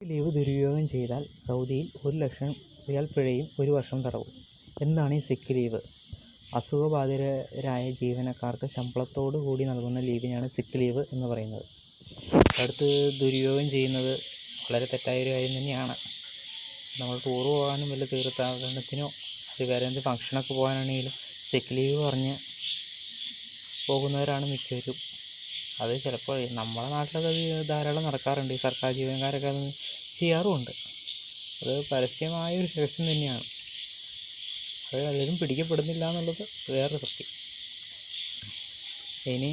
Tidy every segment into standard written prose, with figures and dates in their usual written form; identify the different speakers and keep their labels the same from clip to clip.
Speaker 1: Leave ദുരുപയോഗം ചെയ്താൽ സൗദിയിൽ 1,00,000 റിയാൽ പിഴയും 1 വർഷം തടവും. എന്താണ് ഈ സിക്ക് ലീവ്? അസുഖബാധിതരായ ജീവനക്കാർക്ക് ശമ്പളത്തോടു കൂടി നൽകുന്ന ലീവിനെയാണ് സിക്ക് ലീവ് എന്ന് പറയുന്നത്. അടുത്ത് ദുരുപയോഗം ചെയ്യുന്നത് വളരെ തെറ്റായ ഒരു കാര്യം തന്നെയാണ്. നമ്മൾ ടൂർ പോകാനും വല്ല തീർത്ഥാടനത്തിനോ അത് വേറെ എന്ത് ഫംഗ്ഷനൊക്കെ പോകാനാണെങ്കിലും സിക്ക് ലീവ് പറഞ്ഞ് പോകുന്നവരാണ് മിക്കവരും. അത് ചിലപ്പോൾ നമ്മുടെ നാട്ടിലൊക്കെ അത് ധാരാളം നടക്കാറുണ്ട്. ഈ സർക്കാർ ജീവനക്കാരൊക്കെ അത് ചെയ്യാറുമുണ്ട്. അത് പരസ്യമായ ഒരു രഹസ്യം തന്നെയാണ്. അത് പലരും പിടിക്കപ്പെടുന്നില്ല എന്നുള്ളത് വേറൊരു സത്യം. ഇനി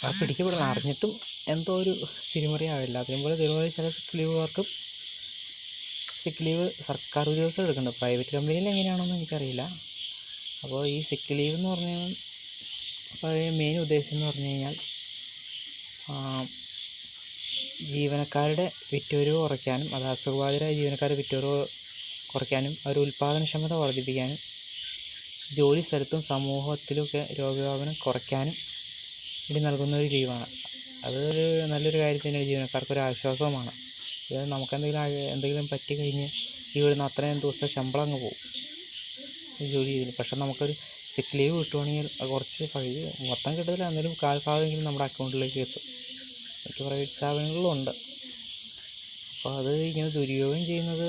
Speaker 1: ആ പിടിക്കപ്പെടുന്ന അറിഞ്ഞിട്ടും എന്തോ ഒരു തിരിമറി ആവില്ല. അതേപോലെ തിരിമറി ചില സിക്ക് ലീവുകാർക്കും സിക്ക് ലീവ് സർക്കാർ ഉദ്യോഗസ്ഥർ എടുക്കുന്നുണ്ട്. പ്രൈവറ്റ് കമ്പനിയിൽ എങ്ങനെയാണെന്ന് എനിക്കറിയില്ല. അപ്പോൾ ഈ സിക്ക് ലീവ് എന്ന് പറഞ്ഞാൽ മെയിൻ ഉദ്ദേശം എന്ന് പറഞ്ഞു കഴിഞ്ഞാൽ ജീവനക്കാരുടെ വിറ്റുവരവ് കുറയ്ക്കാനും, അത് അസുഖബാധിതരായ ജീവനക്കാരുടെ വിറ്റുവരവ് കുറയ്ക്കാനും, അവരുടെ ഉൽപ്പാദനക്ഷമത വർദ്ധിപ്പിക്കാനും, ജോലി സ്ഥലത്തും സമൂഹത്തിലുമൊക്കെ രോഗവ്യാപനം കുറയ്ക്കാനും വേണ്ടി നൽകുന്ന ഒരു ലീവാണ്. അതൊരു നല്ലൊരു കാര്യം തന്നെയാണ്. ജീവനക്കാർക്കൊരു ആശ്വാസവുമാണ്. ഇത് നമുക്കെന്തെങ്കിലും പറ്റിക്കഴിഞ്ഞ് ഇവിടുന്ന് അത്രയും ദിവസത്തെ ശമ്പളം അങ്ങ് പോകും ജോലി ചെയ്തില്ല. പക്ഷെ നമുക്കൊരു സിക്ക് ലീവ് കിട്ടുവാണെങ്കിൽ കുറച്ച് മൊത്തം കിട്ടില്ല, എന്നാലും കാൽഭാഗമെങ്കിലും നമ്മുടെ അക്കൗണ്ടിലേക്ക് എത്തും. മറ്റ് പ്രൈവറ്റ് സ്ഥാപനങ്ങളിലും ഉണ്ട്. അപ്പോൾ അത് ഇങ്ങനെ ദുരുപയോഗം ചെയ്യുന്നത്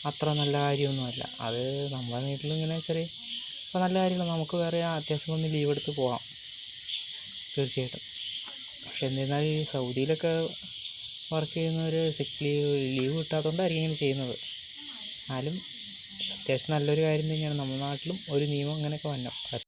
Speaker 1: അത്ര നല്ല കാര്യമൊന്നുമല്ല. അത് നമ്മുടെ വീട്ടിലിങ്ങനെ ഇപ്പോൾ നല്ല കാര്യമാണ്. നമുക്ക് വേറെ അത്യാവശ്യം ഒന്ന് ലീവ് എടുത്ത് പോകാം തീർച്ചയായിട്ടും. പക്ഷെ എന്നിരുന്നാലും ഈ സൗദിയിലൊക്കെ വർക്ക് ചെയ്യുന്നവർ സിക്ക് ലീവ് കിട്ടാത്തതുകൊണ്ടായിരിക്കും ഇങ്ങനെ ചെയ്യുന്നത്. എന്നാലും അത്യാവശ്യം നല്ലൊരു കാര്യം തന്നെയാണ്. നമ്മുടെ നാട്ടിലും ഒരു നിയമം അങ്ങനെയൊക്കെ വരണം.